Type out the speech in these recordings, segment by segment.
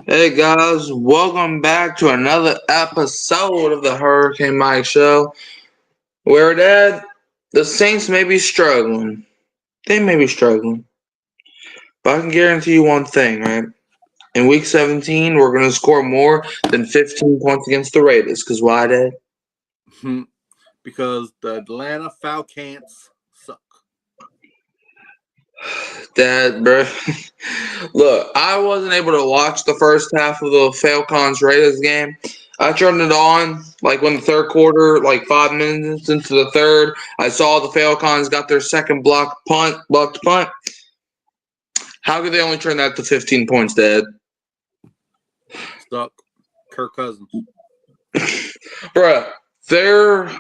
Hey guys, welcome back to another episode of the Hurricane Mike Show. Where the Saints may be struggling. They may be struggling. But I can guarantee you one thing, right? In week 17, we're going to score more than 15 points against the Raiders. Because why, Dad? Because the Atlanta Falcons suck. Dad, bro. Look, I wasn't able to watch the first half of the Falcons Raiders game. I turned it on like when the third quarter, like 5 minutes into the third. I saw the Falcons got their second blocked punt. How could they only turn that to 15 points, Dad? Suck. Kirk Cousins. Bruh, their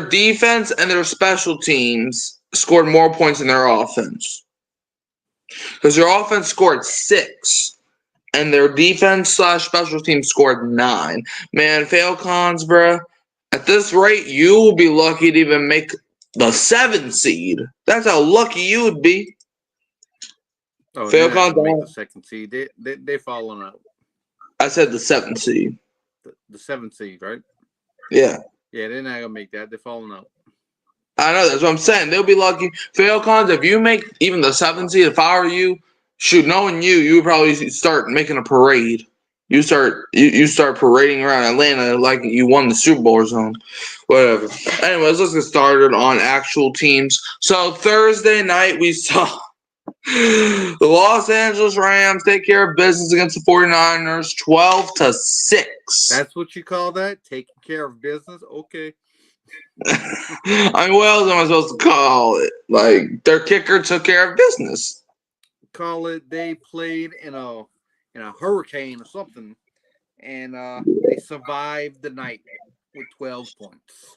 defense and their special teams scored more points than their offense. Because their offense scored 6. And their defense/special team scored 9. Man, Falcons, bruh. At this rate, you will be lucky to even make the 7th seed. That's how lucky you would be. Oh, they're not Falcons gonna make the second seed. They falling out. I said the 7th seed. The 7th seed, right? Yeah. Yeah, they're not gonna make that. They're falling out. I know, that's what I'm saying. They'll be lucky. Falcons, if you make even the 7th seed, if I were you, knowing you would probably start making a parade. You start parading around Atlanta like you won the Super Bowl or something. Whatever. Anyways, let's get started on actual teams. So Thursday night we saw the Los Angeles Rams take care of business against the 49ers 12-6. That's what you call that? Taking care of business? Okay. I mean, what else am I supposed to call it? Like, their kicker took care of business. Call it they played in a hurricane or something, and they survived the night with 12 points.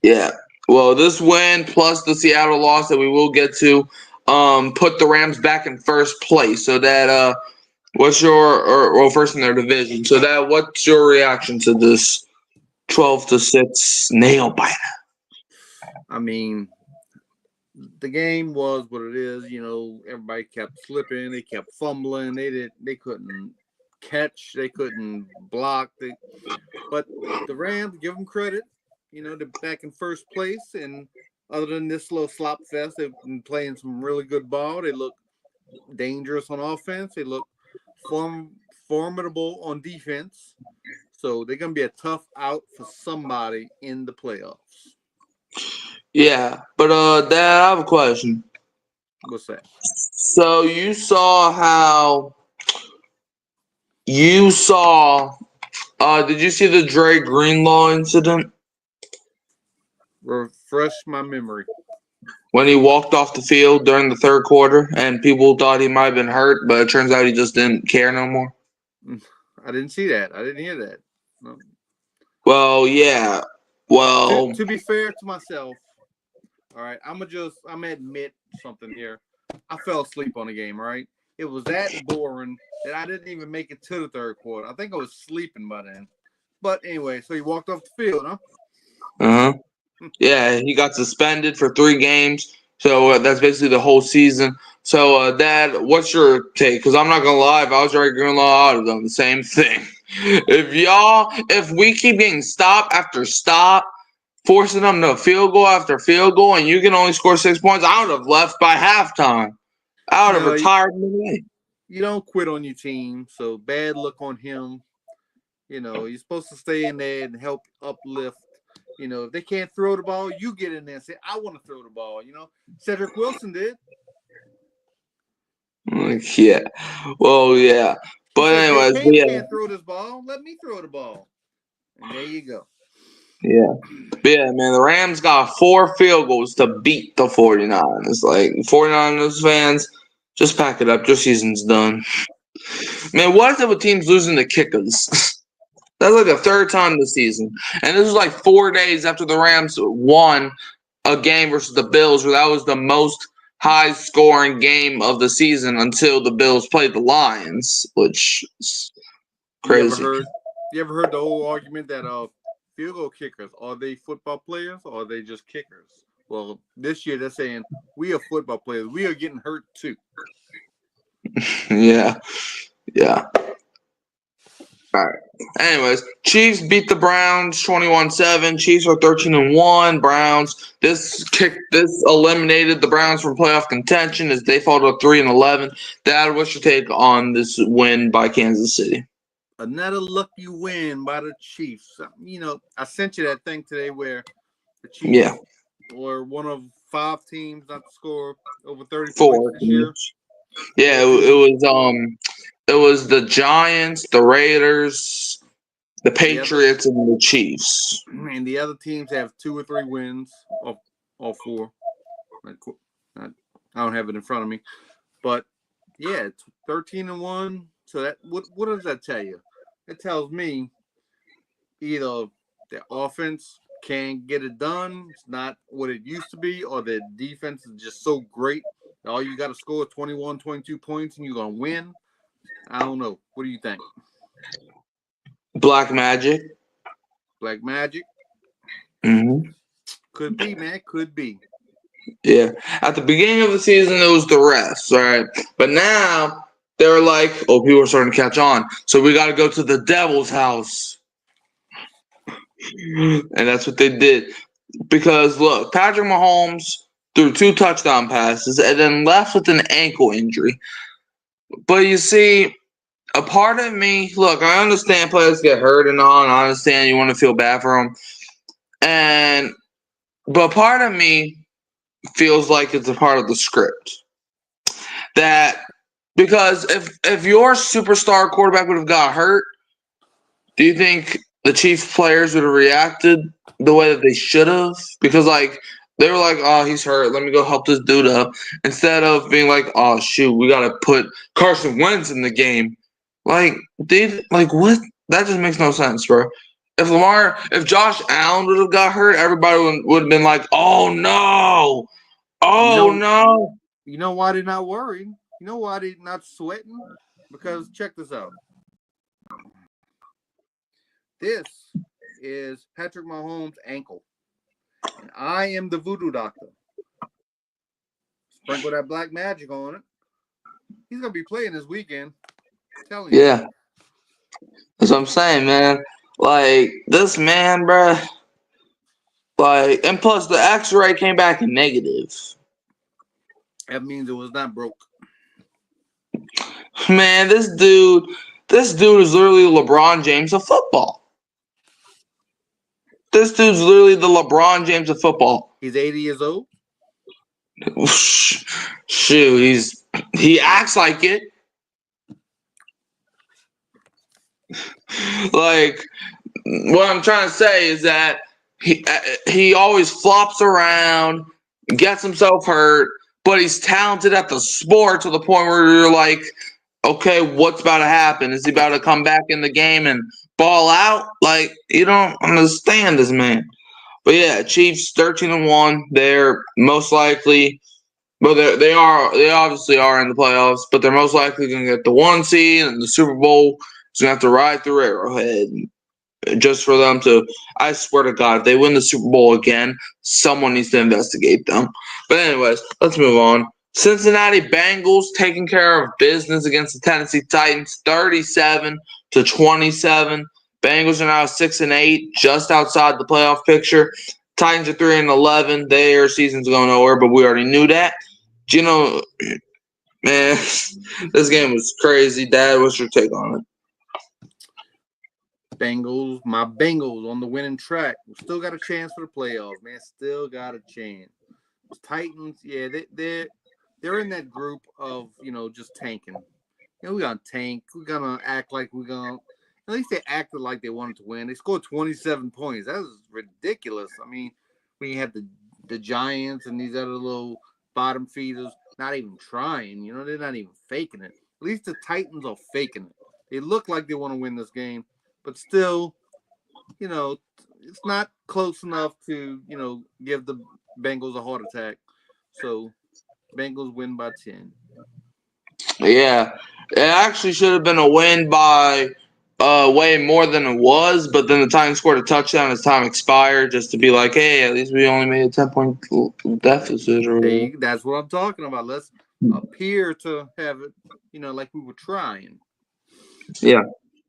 Yeah. Well, this win plus the Seattle loss that we will get to put the Rams back in first place. So that what's your first in their division. So that what's your reaction to this 12-6 nail biter? I mean, the game was what it is. Everybody kept slipping. They kept fumbling. They couldn't catch. They couldn't block. But the Rams, give them credit. They're back in first place. And other than this little slop fest, they've been playing some really good ball. They look dangerous on offense. They look formidable on defense. So they're going to be a tough out for somebody in the playoffs. Yeah, but Dad, I have a question. What's that? So you saw did you see the Dre Greenlaw incident? Refresh my memory. When he walked off the field during the third quarter and people thought he might have been hurt, but it turns out he just didn't care no more. I didn't see that. I didn't hear that. No. Well, yeah. Well, to be fair to myself, all right, I'm gonna admit something here. I fell asleep on the game, right? It was that boring that I didn't even make it to the third quarter. I think I was sleeping by then. But anyway, so he walked off the field, huh? Uh-huh. Yeah, he got suspended for 3 games. So that's basically the whole season. So, Dad, what's your take? Because I'm not going to lie, if I was Dre Greenlaw, I would have done the same thing. If we keep getting stop after stop, forcing them to field goal after field goal, and you can only score 6 points, I would have left by halftime. I would have retired in the game. You don't quit on your team, so bad luck on him. You're supposed to stay in there and help uplift. If they can't throw the ball, you get in there and say, I want to throw the ball. Cedric Wilson did. Yeah. Well, yeah. But anyways, can't throw this ball. Let me throw the ball. And there you go. Yeah. But yeah, man, the Rams got 4 field goals to beat the 49ers. Like, 49ers fans, just pack it up. Your season's done. Man, what is it with teams losing to kickers? That's like the 3rd time this season. And this was like 4 days after the Rams won a game versus the Bills, where that was the most high-scoring game of the season until the Bills played the Lions, which is crazy. You ever heard the old argument that field goal kickers, are they football players or are they just kickers? Well, this year they're saying we are football players. We are getting hurt too. Yeah. All right. Anyways, Chiefs beat the Browns 21-7. Chiefs are 13-1. Browns. This eliminated the Browns from playoff contention as they fall to 3-11. Dad, what's your take on this win by Kansas City? Another lucky win by the Chiefs. I sent you that thing today where the Chiefs were one of 5 teams not to score over 30 points this year. Yeah, it was the Giants, the Raiders, the Patriots, and the Chiefs. And the other teams have 2 or 3 wins of all 4. I don't have it in front of me, but yeah, it's 13-1. So that what does that tell you? It tells me either the offense can't get it done, it's not what it used to be, or the defense is just so great that all you got to score 21, 22 points and you're going to win. I don't know. What do you think? Black magic. Black magic? Mm-hmm. Could be, man. Could be. Yeah. At the beginning of the season, it was the refs, right? But now they're like, oh, people are starting to catch on. So we got to go to the devil's house. And that's what they did. Because, look, Patrick Mahomes threw 2 touchdown passes and then left with an ankle injury. But you see, a part of me, look, I understand players get hurt and all, and I understand you want to feel bad for them. But part of me feels like it's a part of the script. That because if your superstar quarterback would have got hurt, do you think the Chiefs players would have reacted the way that they should have? Because they were like, oh, he's hurt. Let me go help this dude up. Instead of being like, oh shoot, we gotta put Carson Wentz in the game. What? That just makes no sense, bro. If Josh Allen would have got hurt, everybody would have been like, oh no. Oh no. You know why they're not worried? You know why they're not sweating? Because check this out. This is Patrick Mahomes' ankle. And I am the voodoo doctor. Sprinkle that black magic on it. He's going to be playing this weekend. I'm telling you. Yeah. That's what I'm saying, man. Like, this man, bruh. Like, and plus the X-ray came back negative. That means it was not broke. Man, this dude is literally LeBron James of football. This dude's literally the LeBron James of football. He's 80 years old? Shoot, he acts like it. Like, what I'm trying to say is that he always flops around, gets himself hurt, but he's talented at the sport to the point where you're like, okay, what's about to happen? Is he about to come back in the game and ball out? Like, you don't understand this man. But yeah, Chiefs 13-1. They're most likely, well, they obviously are in the playoffs, but they're most likely going to get the 1 seed, and the Super Bowl is going to have to ride through Arrowhead just for them to. I swear to God, if they win the Super Bowl again, someone needs to investigate them. But anyways, let's move on. Cincinnati Bengals taking care of business against the Tennessee Titans, 37-27. Bengals are now 6-8, just outside the playoff picture. Titans are 3-11. Their season's going nowhere, but we already knew that. Do you know, man, this game was crazy. Dad, what's your take on it? My Bengals on the winning track. We still got a chance for the playoffs, man. Still got a chance. Titans, yeah, they're in that group of, just tanking. We're going to tank. We're going to act like we're going to. At least they acted like they wanted to win. They scored 27 points. That was ridiculous. I mean, when you have the Giants and these other little bottom feeders not even trying, they're not even faking it. At least the Titans are faking it. They look like they want to win this game, but still, it's not close enough to, give the Bengals a heart attack. So, Bengals win by 10. Yeah, it actually should have been a win by way more than it was, but then the Titans scored a touchdown as time expired just to be like, hey, at least we only made a 10-point deficit. That's what I'm talking about. Let's appear to have it, like we were trying. Yeah.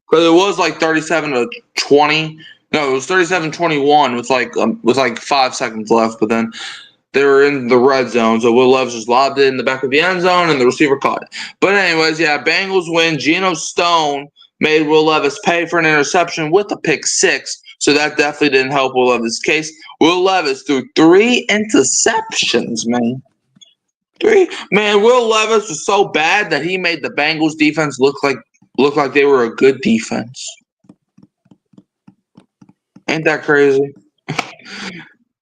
Because it was like 37-20. No, it was 37-21 with like 5 seconds left. But then they were in the red zone, so Will Levis just lobbed it in the back of the end zone, and the receiver caught it. But anyways, yeah, Bengals win. Geno Stone made Will Levis pay for an interception with a pick six, so that definitely didn't help Will Levis' case. Will Levis threw 3 interceptions, man. 3. Man, Will Levis was so bad that he made the Bengals defense look like they were a good defense. Ain't that crazy?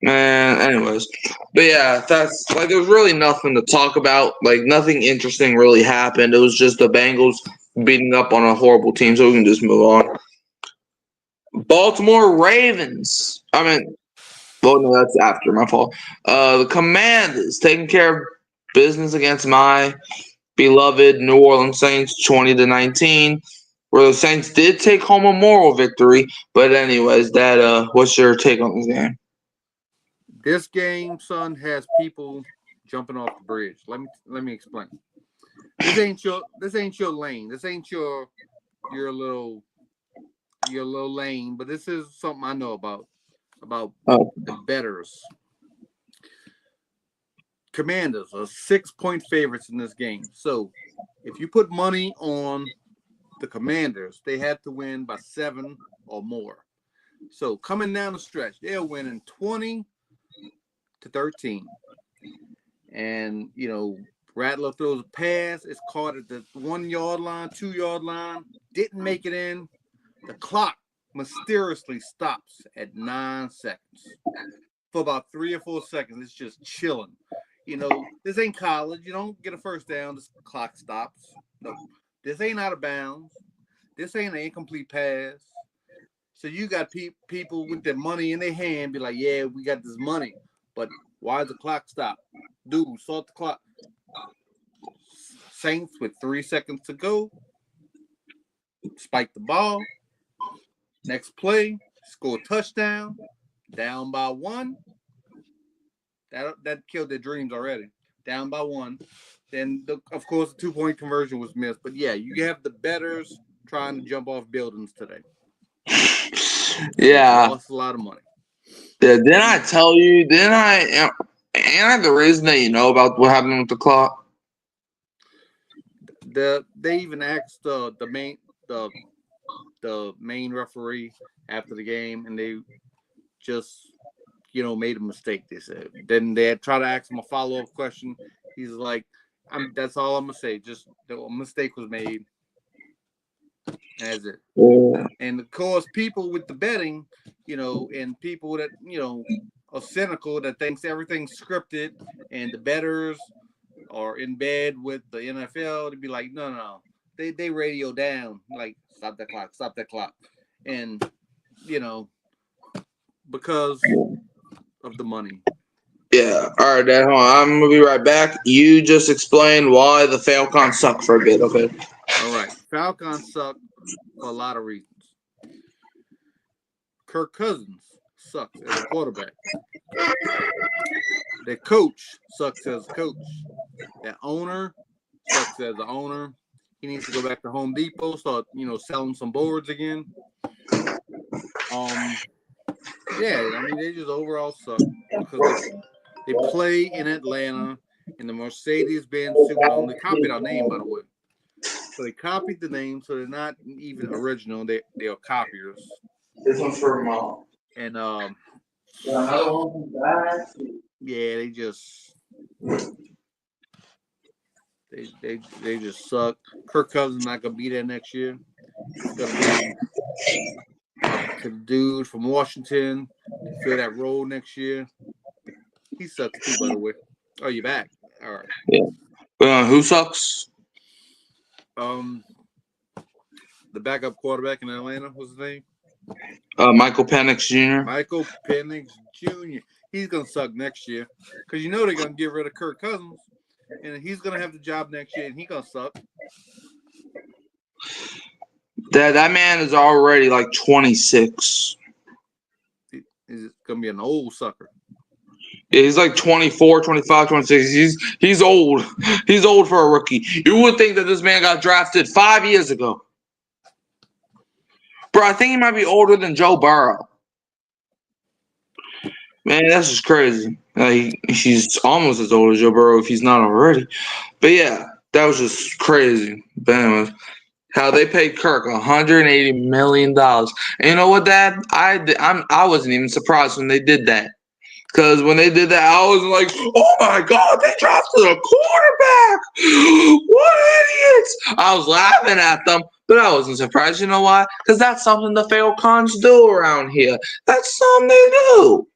Man, anyways. But yeah, that's like there was really nothing to talk about. Like nothing interesting really happened. It was just the Bengals beating up on a horrible team, so we can just move on. Baltimore Ravens. Well, no, that's after my fault. The Commanders taking care of business against my beloved New Orleans Saints, 20-19. Where the Saints did take home a moral victory, but anyways, what's your take on this game? This game, son, has people jumping off the bridge. Let me explain. This ain't your lane. This ain't your little lane. But this is something I know about the bettors. Commanders are 6-point favorites in this game. So if you put money on the Commanders, they had to win by 7 or more. So coming down the stretch, they're winning 20-13. And, Rattler throws a pass. It's caught at the 1-yard line, 2-yard line. Didn't make it in. The clock mysteriously stops at 9 seconds. For about 3 or 4 seconds, it's just chilling. This ain't college. You don't get a first down. The clock stops. No, this ain't out of bounds. This ain't an incomplete pass. So you got people with their money in their hand be like, yeah, we got this money. But why does the clock stop? Dude, start the clock. Saints with 3 seconds to go. Spike the ball. Next play, score a touchdown. Down by 1. That killed their dreams already. Down by 1. Then, of course, the 2-point conversion was missed. But, yeah, you have the bettors trying to jump off buildings today. Yeah. Lost a lot of money. Yeah, didn't I tell you? Ain't I the reason that you know about what happened with the clock? They even asked the main referee after the game, and they just made a mistake. They said. Then they had tried to ask him a follow-up question. He's like, that's all I'm gonna say. Just a mistake was made. That's it. Yeah. And of course, people with the betting, and people that are cynical that thinks everything's scripted, and the bettors are in bed with the NFL to be like, no. They radio down, like, stop that clock. And, because of the money. Yeah. All right, Dad, hold on. I'm going to be right back. You just explain why the Falcons suck for a bit, okay? All right. Falcons suck for a lot of reasons. Kirk Cousins sucks as a quarterback. Their coach sucks as a coach. Their owner sucks as an owner. He needs to go back to Home Depot, start, selling some boards again. They just overall suck because they play in Atlanta in the Mercedes-Benz Superdome. They copied our name, by the way. So they copied the name, so they're not even original. They are copiers. This one's for Mom. And another one from that. Yeah, they just they just suck. Kirk Cousins not gonna be there next year. It's gonna be a dude from Washington to fill that role next year. He sucks too, by the way. Oh, you're back. All right. Yeah. Who sucks? The backup quarterback in Atlanta, what's his name? Michael Penix Jr. Michael Penix Jr. He's gonna suck next year because they're gonna get rid of Kirk Cousins, and he's gonna have the job next year, and he's gonna suck. That man is already like 26. He's gonna be an old sucker. Yeah, he's like 24, 25, 26. He's old. He's old for a rookie. You would think that this man got drafted 5 years ago. Bro, I think he might be older than Joe Burrow. Man, that's just crazy. Like, he's almost as old as Joe Burrow if he's not already. But yeah, that was just crazy. But anyways, how they paid Kirk $180 million. And you know what, Dad? I wasn't even surprised when they did that. Because when they did that, I was like, oh my God, they drafted a quarterback. What idiots. I was laughing at them, but I wasn't surprised. You know why? Because that's something the Falcons do around here. That's something they do.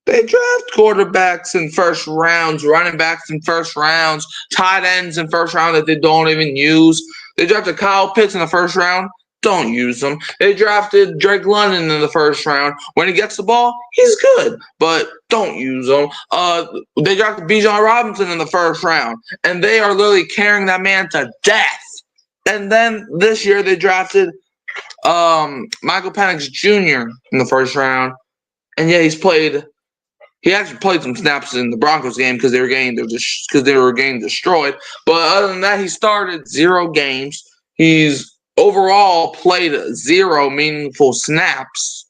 They draft quarterbacks in first rounds, running backs in first rounds, tight ends in first round that they don't even use. They drafted Kyle Pitts in the first round. Don't use them. They drafted Drake London in the first round. When he gets the ball, he's good, but don't use him. They drafted Bijan Robinson in the first round, and they are literally carrying that man to death. And then this year they drafted Michael Penix Jr. in the first round, and yeah, he actually played some snaps in the Broncos game because they were getting destroyed. But other than that, he started 0 games. He's overall played 0 meaningful snaps.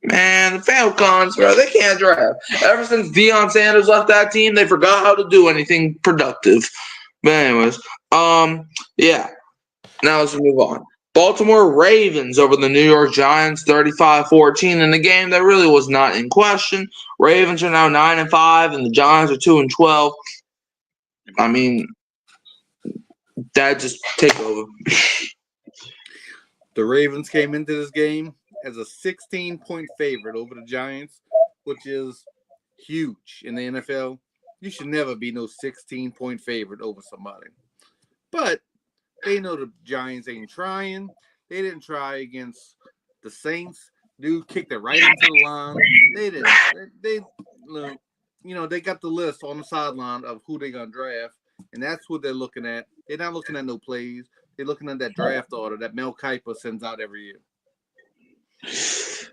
Man, the Falcons, bro, they can't draft. Ever since Deion Sanders left that team, they forgot how to do anything productive. But anyways, yeah. Now let's move on. Baltimore Ravens over the New York Giants 35-14 in a game that really was not in question. Ravens are now 9-5 and the Giants are 2-12. I mean, that just take over. The Ravens came into this game as a 16-point favorite over the Giants, which is huge in the NFL. You should never be no 16-point favorite over somebody. But they know the Giants ain't trying. They didn't try against the Saints. Dude kicked it right into the line. They didn't. They got the list on the sideline of who they're gonna draft, and that's what they're looking at. They're not looking at no plays. They're looking at that draft order that Mel Kiper sends out every year.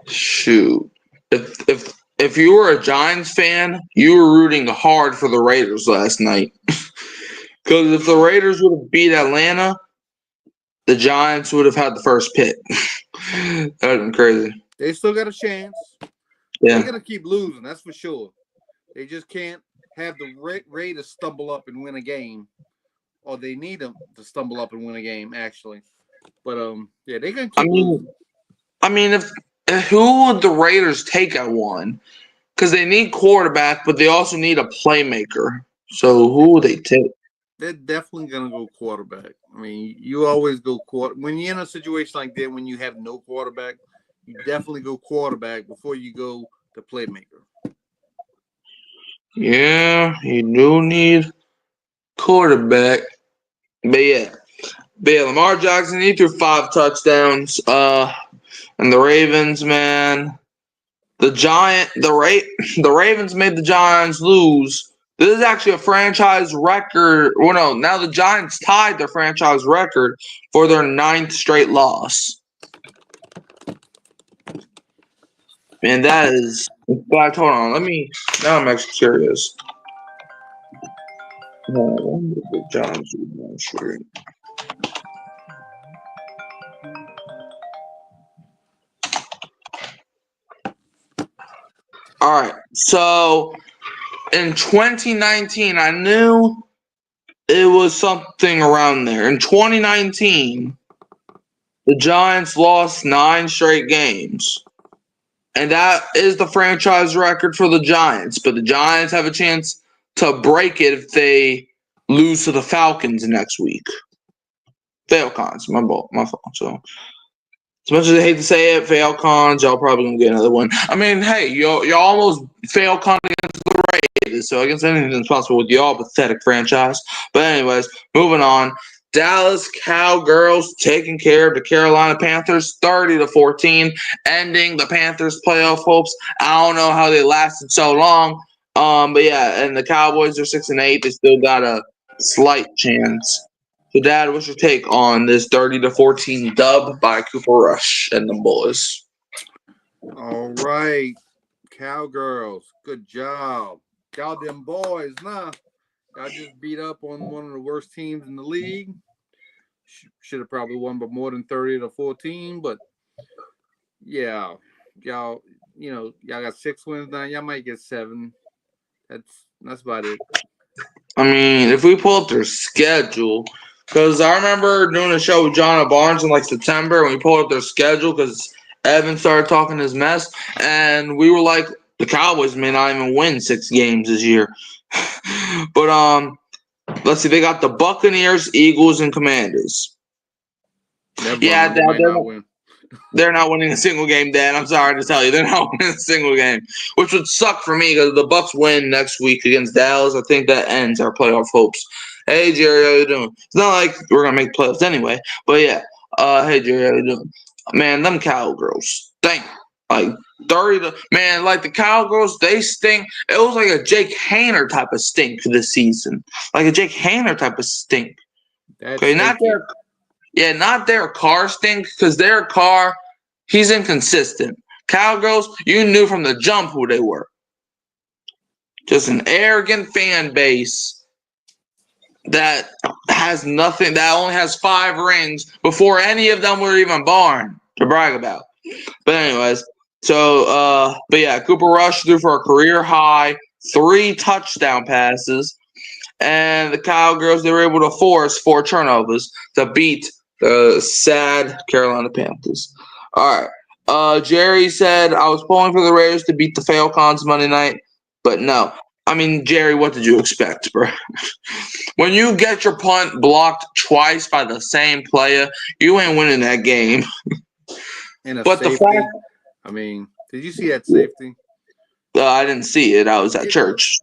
Shoot, if you were a Giants fan, you were rooting hard for the Raiders last night. Because if the Raiders would have beat Atlanta, the Giants would have had the first pick. That would have been crazy. They still got a chance. Yeah. They're going to keep losing, that's for sure. They just can't have the Raiders stumble up and win a game. Or they need them to stumble up and win a game, actually. But, yeah, they're going to keep losing. I mean, if who would the Raiders take at 1? Because they need quarterback, but they also need a playmaker. So who would they take? They're definitely going to go quarterback. I mean, you always go when you're in a situation like that, when you have no quarterback, you definitely go quarterback before you go to playmaker. Yeah, you do need quarterback. But yeah, Lamar Jackson, he threw 5 touchdowns. And the Ravens, man, the Ravens made the Giants lose. This is actually a franchise record. Well, no, now the Giants tied their franchise record for their 9th straight loss. Man, that is. In fact, hold on. Now I'm actually curious. The Giants are All right. So in 2019, I knew it was something around there. In 2019, the Giants lost 9 straight games. And that is the franchise record for the Giants. But the Giants have a chance to break it if they lose to the Falcons next week. Falcons, my fault. So, as much as I hate to say it, Falcons, y'all probably gonna get another one. I mean, hey, y'all almost Falcons against the Raiders, so against anything possible with y'all pathetic franchise. But anyways, moving on. Dallas Cowgirls taking care of the Carolina Panthers 30-14, ending the Panthers' playoff hopes. I don't know how they lasted so long. But yeah, and the Cowboys are 6-8. They still got a slight chance. So, Dad, what's your take on this 30-14 dub by Cooper Rush and the boys? All right, Cowgirls, good job. Y'all them boys, nah. Y'all just beat up on one of the worst teams in the league. Should have probably won by more than 30-14, but Yeah, y'all, y'all got 6 wins now. Y'all might get 7. That's about it. I mean, if we pull up their schedule, because I remember doing a show with John Barnes in like September, and we pulled up their schedule because Evan started talking his mess, and we were like, the Cowboys may not even win 6 games this year. But let's see, they got the Buccaneers, Eagles, and Commanders. Yeah, They might not win. They're not winning a single game, Dan. I'm sorry to tell you, they're not winning a single game, which would suck for me because the Bucks win next week against Dallas. I think that ends our playoff hopes. Hey Jerry, how you doing? It's not like we're gonna make playoffs anyway, but yeah. Hey Jerry, how you doing? Man, them Cowgirls stink. Like 30 to man, like the Cowgirls, they stink. It was like a Jake Haener type of stink this season, like a Jake Haener type of stink. That's Okay, not their not their car stink because their car, he's inconsistent. Cowgirls, you knew from the jump who they were. Just an arrogant fan base that has nothing, that only has 5 rings before any of them were even born to brag about. But anyways, but yeah, Cooper Rush threw for a career high 3 touchdown passes, and the Cowgirls, they were able to force 4 turnovers to beat the sad Carolina Panthers. All right. Jerry said, I was pulling for the Raiders to beat the Falcons Monday night, but no. I mean, Jerry, what did you expect, bro? When you get your punt blocked twice by the same player, you ain't winning that game. And a But safety. the fact, I mean, did you see that safety? I didn't see it. I was at church.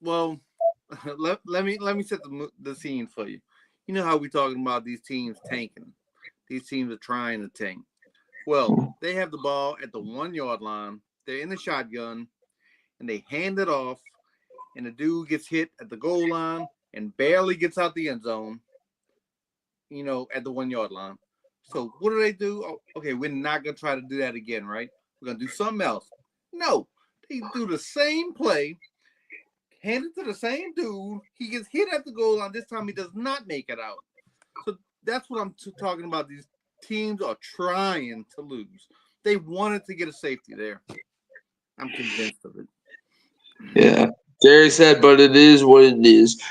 Well, let me set the scene for you. You know how we talking about these teams tanking? These teams are trying to tank. Well, they have the ball at the 1-yard line. They're in the shotgun, and they hand it off, and the dude gets hit at the goal line and barely gets out the end zone. At the 1-yard line. So what do? Oh, okay, we're not gonna try to do that again, right? We're gonna do something else. No, they do the same play, hand it to the same dude. He gets hit at the goal line. This time he does not make it out. So that's what I'm talking about. These teams are trying to lose. They wanted to get a safety there. I'm convinced of it. Yeah. Jerry said, but it is what it is.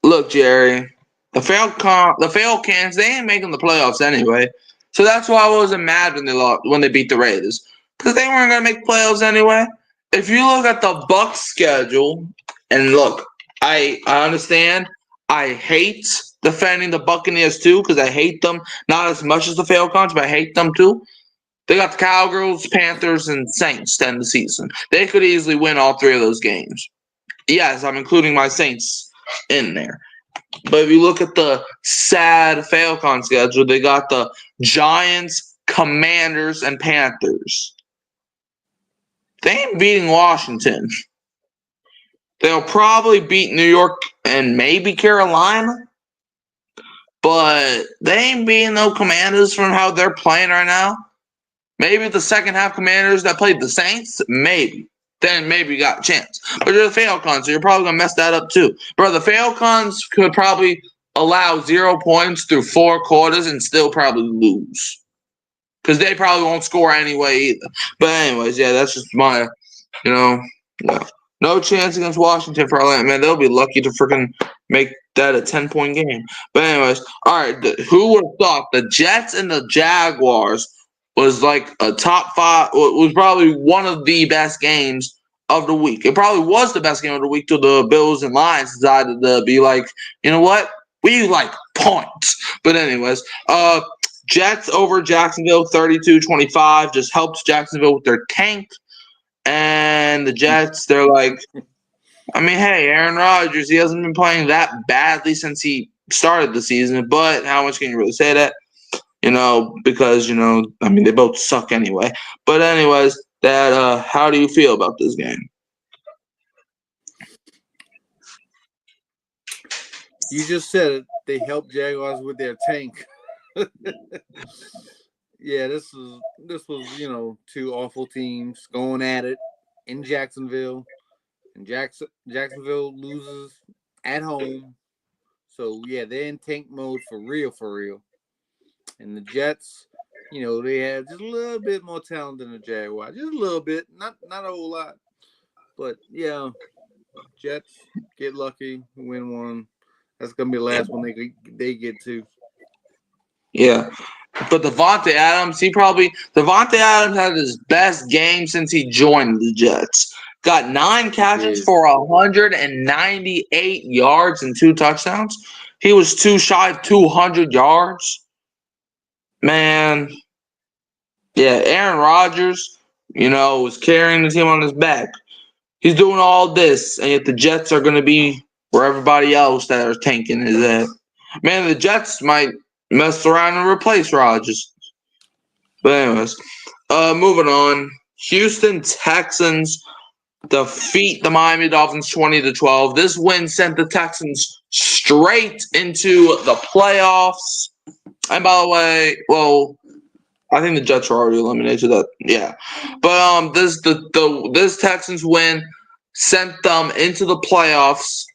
Look, Jerry, the Falcons, they ain't making the playoffs anyway. So that's why I wasn't mad when they beat the Raiders. Because they weren't gonna make playoffs anyway. If you look at the Bucks schedule, and look, I understand. I hate defending the Buccaneers too, because I hate them not as much as the Falcons, but I hate them too. They got the Cowgirls, Panthers, and Saints to end the season. They could easily win all 3 of those games. Yes, I'm including my Saints in there. But if you look at the sad Falcon schedule, they got the Giants, Commanders, and Panthers. They ain't beating Washington. They'll probably beat New York and maybe Carolina. But they ain't beating no Commanders from how they're playing right now. Maybe the second half Commanders that played the Saints, maybe. Then maybe you got a chance. But you're the Falcons, so you're probably going to mess that up too. Bro, the Falcons could probably allow 0 points through 4 quarters and still probably lose. Because they probably won't score anyway either. But anyways, yeah, that's just my, no chance against Washington for Atlanta. Man, they'll be lucky to freaking make that a 10-point game. But anyways, all right, who would have thought the Jets and the Jaguars was like a top 5, was probably one of the best games of the week. It probably was the best game of the week till the Bills and Lions decided to be like, you know what? We like points. But anyways, Jets over Jacksonville 32-25 just helps Jacksonville with their tank. And the Jets, they're like, I mean, hey, Aaron Rodgers, he hasn't been playing that badly since he started the season, but how much can you really say that? Because, I mean, they both suck anyway. But anyways, how do you feel about this game? You just said it. They helped Jaguars with their tank. Yeah, this was 2 awful teams going at it in Jacksonville, and Jacksonville loses at home. So yeah, they're in tank mode for real. And the Jets, they had just a little bit more talent than the Jaguars, just a little bit, not a whole lot. But yeah, Jets get lucky, win one. That's gonna be the last one they get to. Yeah. But Devontae Adams, Devontae Adams had his best game since he joined the Jets. Got 9 catches for 198 yards and 2 touchdowns. He was too shy of 200 yards. Man. Yeah, Aaron Rodgers, was carrying the team on his back. He's doing all this, and yet the Jets are going to be where everybody else that are tanking is at. Man, the Jets might mess around and replace Rodgers. But anyways, moving on. Houston Texans defeat the Miami Dolphins 20-12. This win sent the Texans straight into the playoffs. And by the way, well, I think the Jets are already eliminated. Yeah, but this Texans win sent them into the playoffs.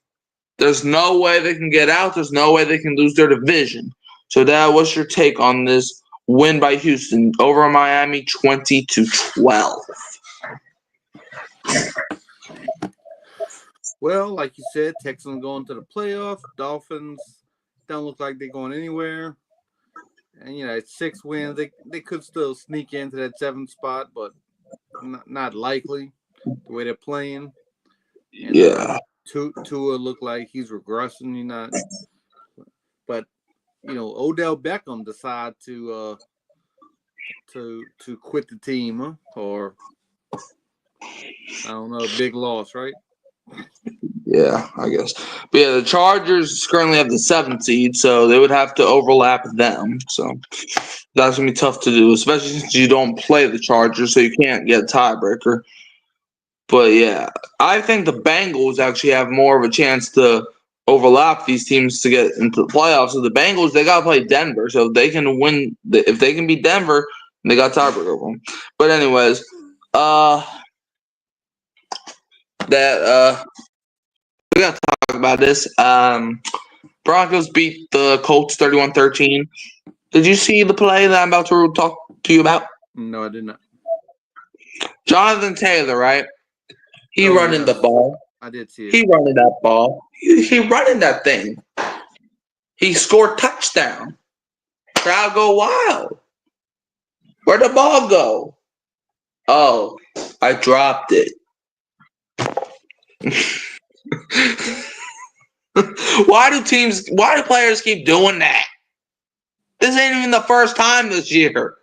There's no way they can get out. There's no way they can lose their division. So, Dad, what's your take on this win by Houston over Miami, 20-12? Well, like you said, Texans going to the playoffs. Dolphins don't look like they're going anywhere. And it's 6 wins. They could still sneak into that 7th spot, but not likely the way they're playing. And, yeah. Tua look like he's regressing. But Odell Beckham decided to quit the team, huh? Or I don't know, big loss, right? Yeah, I guess. But yeah, the Chargers currently have the 7th seed, so they would have to overlap them. So that's going to be tough to do, especially since you don't play the Chargers, so you can't get a tiebreaker. But yeah, I think the Bengals actually have more of a chance to overlap these teams to get into the playoffs. So the Bengals, they got to play Denver. So if they can win, if they can beat Denver, they got tiebreaker over them. But anyways, we got to talk about this. Broncos beat the Colts 31-13. Did you see the play that I'm about to talk to you about? No, I did not. Jonathan Taylor, right? He running the ball. I did see it. He running that ball. He running that thing. He scored touchdown. Crowd go wild. Where'd the ball go? Oh, I dropped it. Why do players keep doing that? This ain't even the first time this year.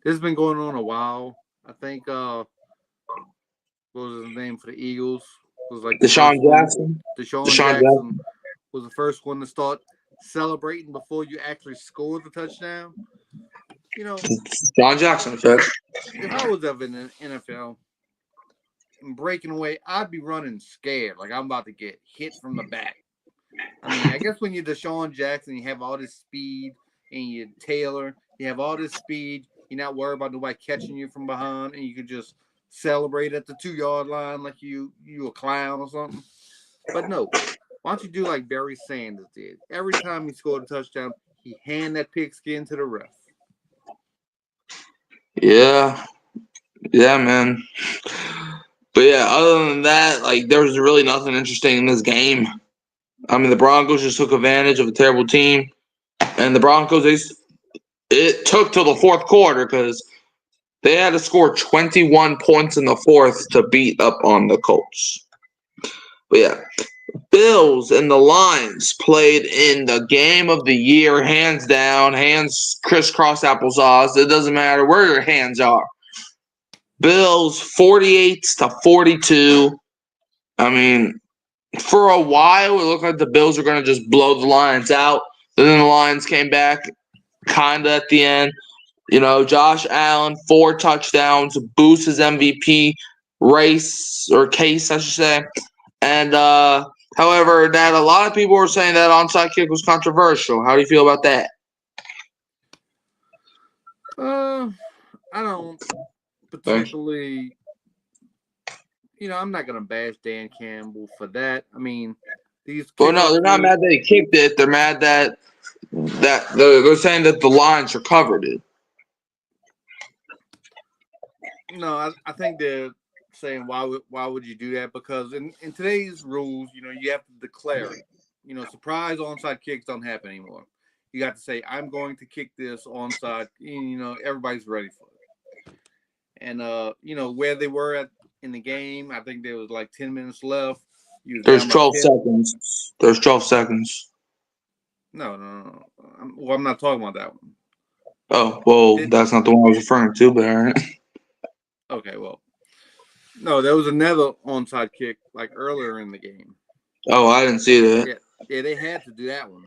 This has been going on a while. I think what was his name for the Eagles? It was like Deshaun Jackson. Deshaun Jackson was the first one to start celebrating before you actually scored the touchdown. Deshaun Jackson effect. If I was ever in the NFL and breaking away, I'd be running scared, like I'm about to get hit from the back. I mean, I guess when you're Deshaun Jackson, you have all this speed, and you're Taylor, you have all this speed. You're not worried about nobody catching you from behind, and you can just celebrate at the 2-yard line like you a clown or something. But no, why don't you do like Barry Sanders did? Every time he scored a touchdown, he hand that pigskin to the ref. Yeah, man. But yeah, other than that, like there was really nothing interesting in this game. I mean, the Broncos just took advantage of a terrible team, and the Broncos it took till the 4th quarter because they had to score 21 points in the 4th to beat up on the Colts. But yeah, Bills and the Lions played in the game of the year, hands down, hands crisscross applesauce. It doesn't matter where your hands are. Bills 48-42. I mean, for a while, it looked like the Bills were going to just blow the Lions out. But then the Lions came back kind of at the end. Josh Allen, 4 touchdowns, boosts his MVP race or case, I should say. And, however, that a lot of people were saying that onside kick was controversial. How do you feel about that? I don't particularly. I'm not gonna bash Dan Campbell for that. I mean, these. Well, no, they're not mad that he kicked it. They're mad that that they're saying that the Lions recovered it. No, I think they're saying why would you do that? Because in today's rules, you have to declare it. Surprise onside kicks don't happen anymore. You got to say, I'm going to kick this onside. Everybody's ready for it. And where they were at in the game, I think there was like 10 minutes left. There's 12 seconds. There's 12 seconds. No. I'm not talking about that one. Oh, well, that's not the one I was referring to, but all right. Okay, well. No, there was another onside kick like earlier in the game. Oh, I didn't see that. Yeah, they had to do that one.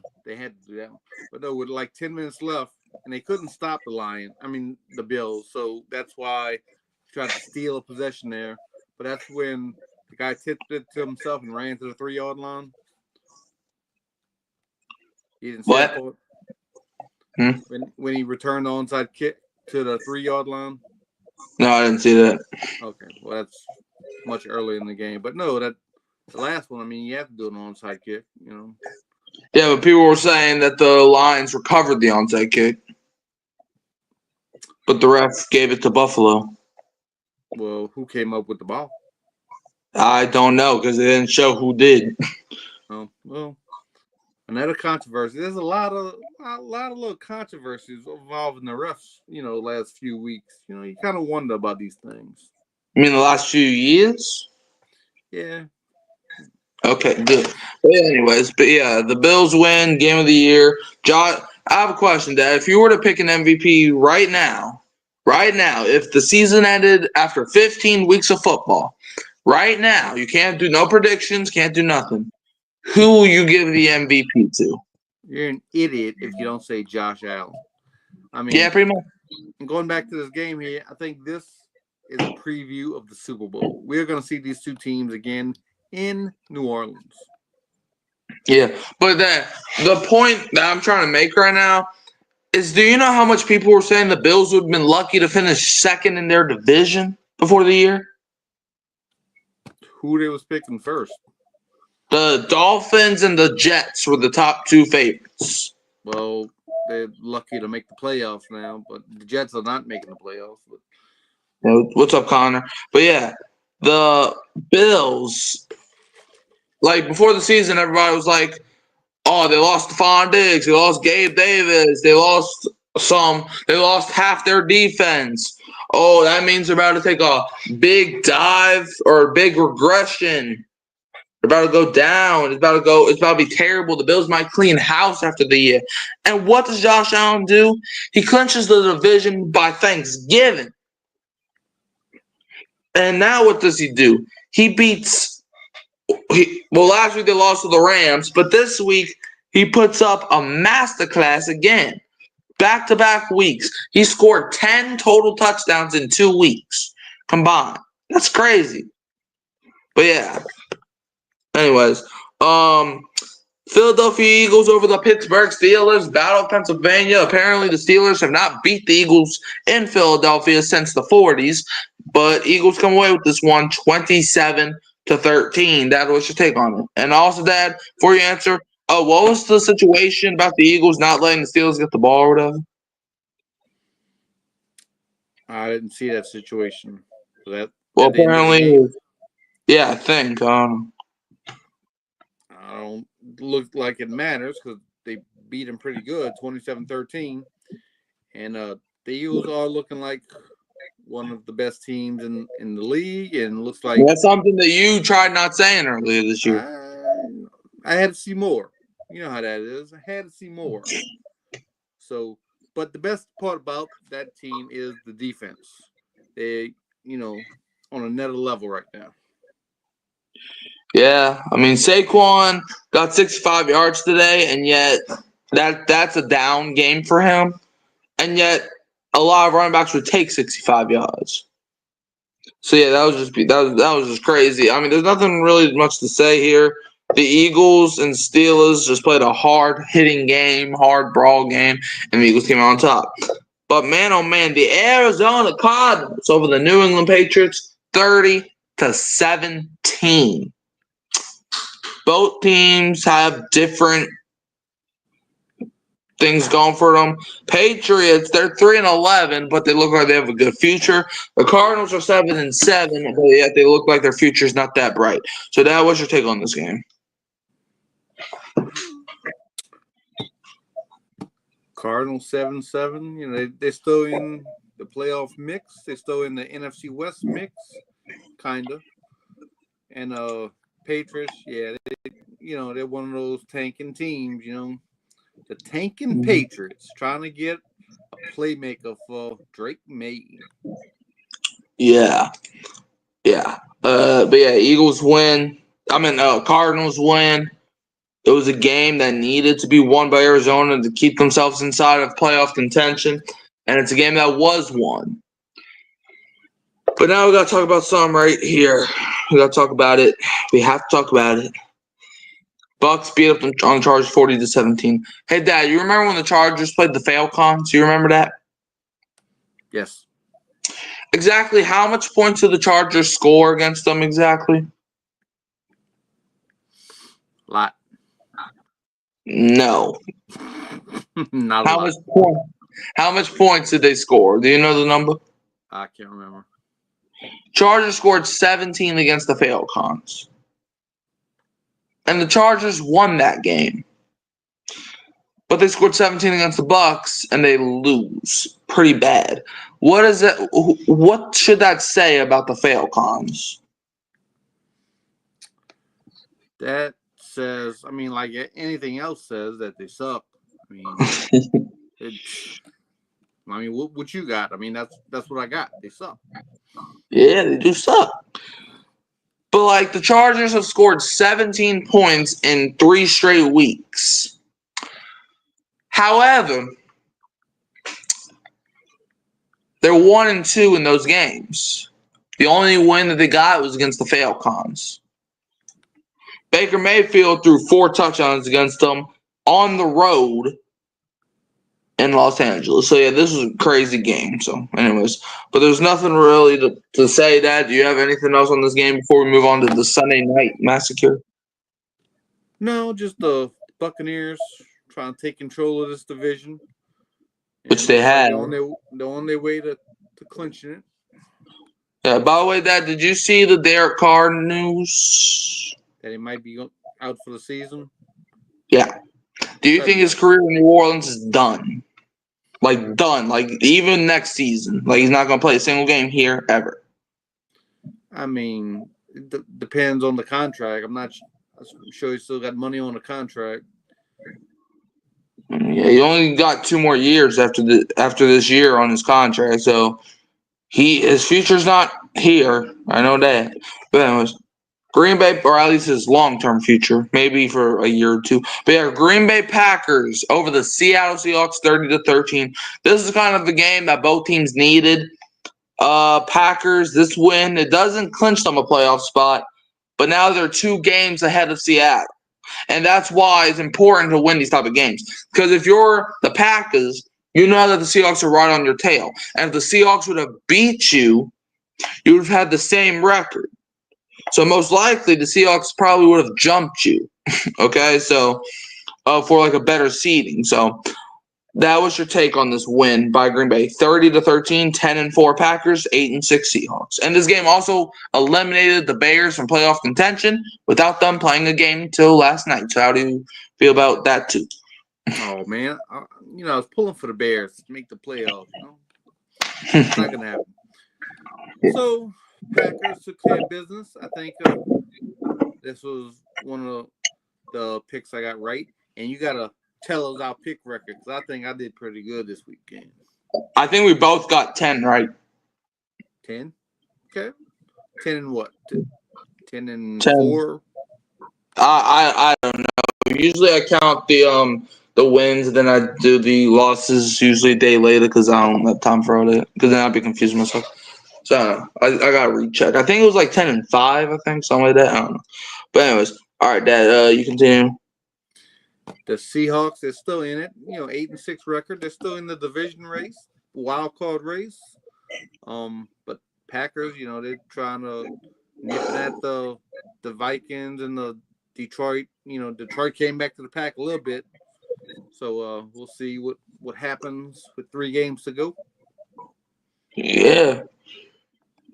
But no, with like 10 minutes left, and they couldn't stop the Bills. So that's why he tried to steal a possession there. But that's when the guy tipped it to himself and ran to the 3-yard line. He didn't see that part? When he returned the onside kick to the 3-yard line? No, I didn't see that. Okay, well, that's much earlier in the game. But no, the last one, you have to do an onside kick, Yeah, but people were saying that the Lions recovered the onside kick. But the ref gave it to Buffalo. Well, who came up with the ball? I don't know because they didn't show who did. Oh, well, another controversy. There's a lot of little controversies involving the refs, last few weeks. You kind of wonder about these things. You mean the last few years? Yeah. Okay, good. But anyways, the Bills win, game of the year. Josh, I have a question, Dad. If you were to pick an MVP right now, if the season ended after 15 weeks of football, right now, you can't do no predictions, can't do nothing. Who will you give the MVP to? You're an idiot if you don't say Josh Allen. Yeah, pretty much. Going back to this game here, I think this is a preview of the Super Bowl. We're going to see these two teams again in New Orleans. Yeah, but the point that I'm trying to make right now is, do you know how much people were saying the Bills would have been lucky to finish second in their division before the year? Who they was picking first? The Dolphins and the Jets were the top two favorites. Well, they're lucky to make the playoffs now, but the Jets are not making the playoffs. What's up, Connor? But yeah, the Bills, like before the season, everybody was like, oh, they lost Stephon Diggs, they lost Gabe Davis, they lost half their defense. Oh, that means they're about to take a big dive or a big regression. They're about to go down. It's about to be terrible. The Bills might clean house after the year. And what does Josh Allen do? He clinches the division by Thanksgiving. And now what does he do? He beats last week they lost to the Rams, but this week he puts up a masterclass again. Back-to-back weeks. He scored 10 total touchdowns in 2 weeks combined. That's crazy. But yeah. Anyways, Philadelphia Eagles over the Pittsburgh Steelers, Battle of Pennsylvania. Apparently the Steelers have not beat the Eagles in Philadelphia since the 40s, but Eagles come away with this one 27-13. Dad, what's your take on it? And also, Dad, before you answer, what was the situation about the Eagles not letting the Steelers get the ball or whatever? I didn't see that situation. Well, apparently, yeah, I think. I don't look like it matters because they beat them pretty good, 27-13. And the Eagles are looking like one of the best teams in the league, and looks like that's something that you tried not saying earlier this year. I had to see more. You know how that is. I had to see more. So, but the best part about that team is the defense. They, on another level right now. Yeah, Saquon got 65 yards today, and yet that's a down game for him. And yet a lot of running backs would take 65 yards. So yeah, that was just crazy. There's nothing really much to say here. The Eagles and Steelers just played a hard-hitting game, hard brawl game, and the Eagles came out on top. But man, oh man, the Arizona Cardinals over the New England Patriots, 30-17. Both teams have different things going for them. Patriots, they're 3-11, but they look like they have a good future. The Cardinals are 7-7, but yet they look like their future's not that bright. So, Dad, what's your take on this game? Cardinals 7-7. You know, they're still in the playoff mix. They're still in the NFC West mix, kind of. And Patriots, yeah, they're one of those tanking teams. You know, the tanking Patriots trying to get a playmaker for Drake May. Yeah. But yeah, Eagles win. Cardinals win. It was a game that needed to be won by Arizona to keep themselves inside of playoff contention, and it's a game that was won. But now we got to talk about something right here. We got to talk about it. We have to talk about it. Bucks beat up on the Chargers 40-17. Hey, Dad, you remember when the Chargers played the Falcons? You remember that? Yes. Exactly how much points did the Chargers score against them exactly? A lot. No. Not a lot. How much points did they score? Do you know the number? I can't remember. Chargers scored 17 against the Falcons. And the Chargers won that game. But they scored 17 against the Bucks, and they lose pretty bad. What should that say about the Falcons? That says, like anything else says that they suck. What you got? That's what I got. They suck. Yeah, they do suck. But the Chargers have scored 17 points in 3 straight weeks. However, they're 1-2 in those games. The only win that they got was against the Falcons. Baker Mayfield threw 4 touchdowns against them on the road in Los Angeles. So, yeah, this was a crazy game. So, anyways, but there's nothing really to say, Dad. Do you have anything else on this game before we move on to the Sunday night massacre? No, just the Buccaneers trying to take control of this division. Which they had. They're on their way to clinching it. Yeah, by the way, Dad, did you see the Derek Carr news? That he might be out for the season? Yeah. Do you think his career in New Orleans is done? Done. Even next season. He's not going to play a single game here ever. It depends on the contract. I'm sure he still got money on the contract. Yeah, he only got 2 more years after this year on his contract, so his future's not here. I know that. But anyways, Green Bay, or at least his long-term future, maybe for a year or 2. But yeah, Green Bay Packers over the Seattle Seahawks 30-13. This is kind of the game that both teams needed. Packers, this win, it doesn't clinch them a playoff spot, but now they're 2 games ahead of Seattle. And that's why it's important to win these type of games. Because if you're the Packers, you know that the Seahawks are right on your tail. And if the Seahawks would have beat you, you would have had the same record. So most likely the Seahawks probably would have jumped you. Okay, so for a better seeding. So that was your take on this win by Green Bay. 30-13, 10-4 Packers, 8-6 Seahawks. And this game also eliminated the Bears from playoff contention without them playing a game until last night. So how do you feel about that too? Oh man, I was pulling for the Bears to make the playoffs. It's not gonna happen. So Packers took care of business. I think this was one of the picks I got right, and you gotta tell us our pick record because I think I did pretty good this weekend. I think we both got 10 right. 10? Okay. 10 and what? 10 and 4? I don't know. Usually I count the wins, then I do the losses usually a day later because I don't have time for all that. Because then I'd be confusing myself. So I don't know. I gotta recheck. I think it was 10 and 5. I think something like that. I don't know. But anyways, all right, Dad. You continue. The Seahawks, they're still in it. 8-6 record. They're still in the division race, wild card race. But Packers, they're trying to nip at the Vikings and the Detroit. Detroit came back to the pack a little bit. So we'll see what happens with 3 games to go. Yeah.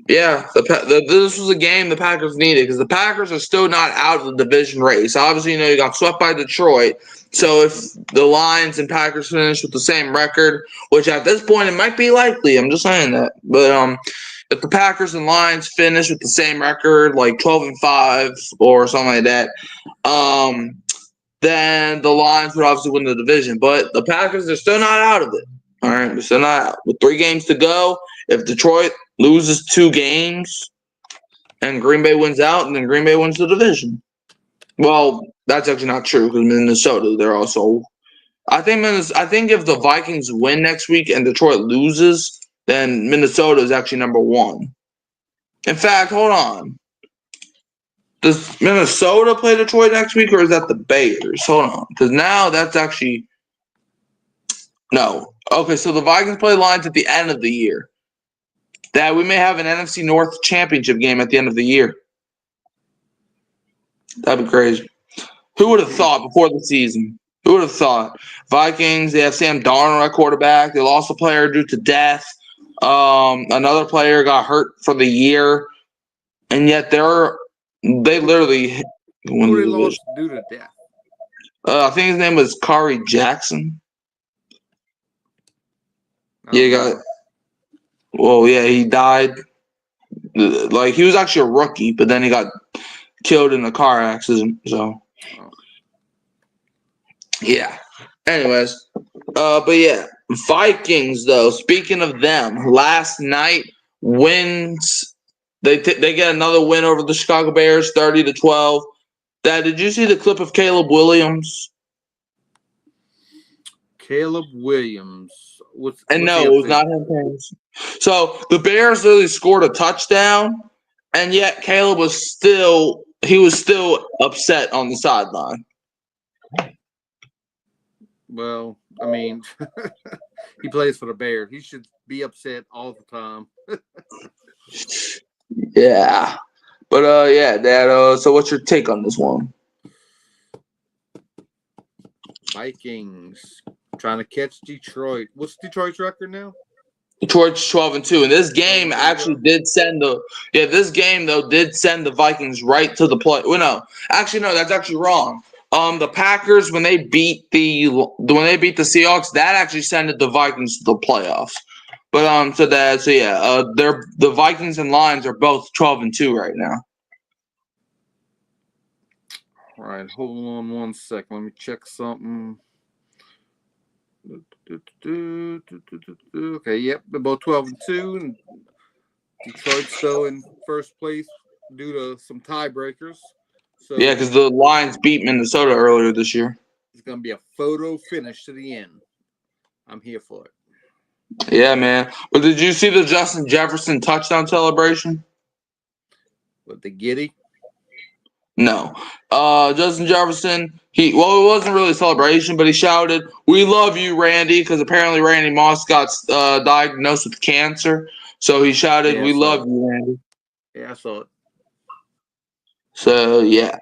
Yeah, this was a game the Packers needed because the Packers are still not out of the division race. Obviously, you got swept by Detroit. So if the Lions and Packers finish with the same record, which at this point it might be likely, I'm just saying that. But if the Packers and Lions finish with the same record, like 12-5 or something like that, then the Lions would obviously win the division. But the Packers are still not out of it. All right, they're still not out. With 3 games to go, if Detroit loses 2 games and Green Bay wins out, and then Green Bay wins the division. Well, that's actually not true because Minnesota, they're also. I think if the Vikings win next week and Detroit loses, then Minnesota is actually number 1. In fact, hold on. Does Minnesota play Detroit next week, or is that the Bears? Hold on, because now that's actually no. Okay, so the Vikings play Lions at the end of the year. That we may have an NFC North championship game at the end of the year. That'd be crazy. Who would have thought before the season? Who would have thought? Vikings, they have Sam Darnold at quarterback. They lost a player due to death. Another player got hurt for the year. And yet they literally won Who the they lost division. due to death? I think his name was Kari Jackson. Yeah, he died. Like, he was actually a rookie, but then he got killed in a car accident. So, yeah. Anyways, but yeah, Vikings though. Speaking of them, last night wins. They get another win over the Chicago Bears, 30-12. Did you see the clip of Caleb Williams? Caleb Williams. No, it was not him. So the Bears literally scored a touchdown, and yet Caleb was still upset on the sideline. Well, I mean, he plays for the Bears. He should be upset all the time. Yeah. But yeah, Dad, so what's your take on this one? Vikings trying to catch Detroit. What's Detroit's record now? Detroit's 12-2, and this game actually did send did send the Vikings right to the play. Well, no, that's actually wrong. The Packers when they beat the Seahawks, that actually sent the Vikings to the playoffs. But the Vikings and Lions are both 12-2 right now. All right, hold on one second. Let me check something. Okay, yep, they're both 12-2, and Detroit's still in first place due to some tiebreakers. So yeah, because the Lions beat Minnesota earlier this year. It's gonna be a photo finish to the end. I'm here for it. Yeah, man. But did you see the Justin Jefferson touchdown celebration? With the Giddy? No. Justin Jefferson, it wasn't really a celebration, but he shouted, "We love you, Randy," because apparently Randy Moss got diagnosed with cancer. So he shouted, "We love you, Randy." Yeah, I saw it. So, yeah.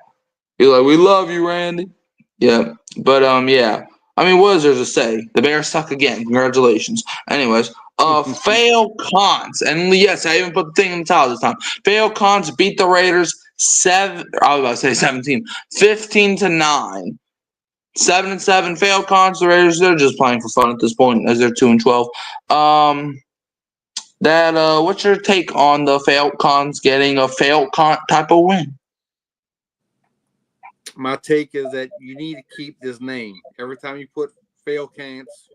He's like, "We love you, Randy." Yeah. But, yeah. I mean, what is there to say? The Bears suck again. Congratulations. Anyways, fail cons. And yes, I even put the thing in the title this time. Fail cons beat the Raiders 17. 15-9. 7-7. Fail cons. The Raiders, they're just playing for fun at this point as they're 2-12. What's your take on the fail cons getting a fail con type of win? My take is that you need to keep this name. Every time you put fail cants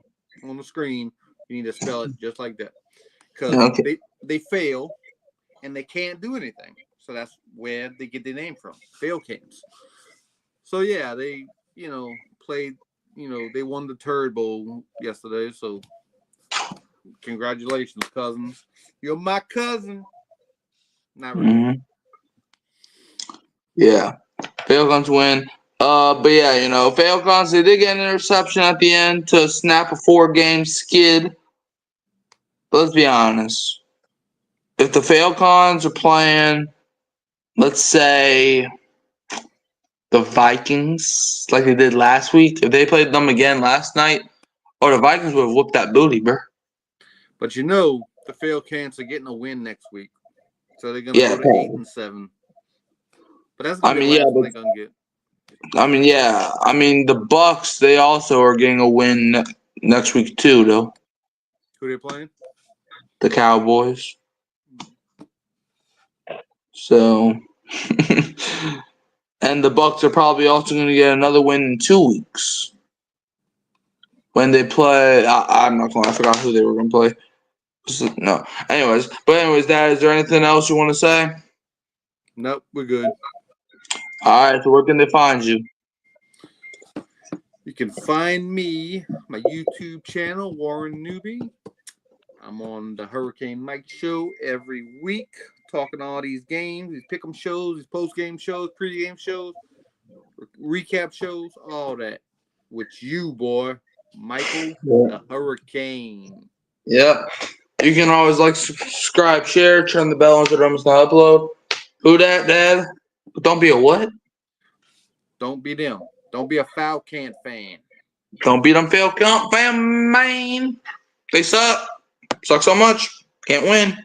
on the screen, you need to spell it just like that. Because they fail and they can't do anything. So that's where they get their name from. Fail cants. So yeah, they, played, they won the Turd Bowl yesterday. So congratulations, cousins. You're my cousin. Not really. Mm-hmm. Yeah. Falcons win. But yeah, Falcons, they did get an interception at the end to snap a 4-game skid. But let's be honest. If the Falcons are playing, let's say, the Vikings like they did last week, if they played them again last night, or the Vikings would have whooped that booty, bro. But you know, the failed cans are getting a win next week. So they're going to Yeah. go to 8-7. But that's going to be the last one they're going to get. The Bucks, they also are getting a win next week too, though. Who they playing? The Cowboys. So, and the Bucks are probably also going to get another win in 2 weeks when they play. I'm not going. I forgot who they were going to play. No. Anyways, Dad, is there anything else you want to say? Nope, we're good. All right. So where can they find you? You can find me, my YouTube channel, Warren Newby. I'm on the Hurricane Mike Show every week, talking all these games, these pick'em shows, these post-game shows, pre-game shows, recap shows, all that. With you, boy, Michael the Hurricane. Yep. You can always subscribe, share, turn the bell on so don't miss the upload. Who that, Dad? Don't be a what? Don't be them. Don't be a Falcon fan. Don't be them Falcon fan, man. They suck. Suck so much. Can't win.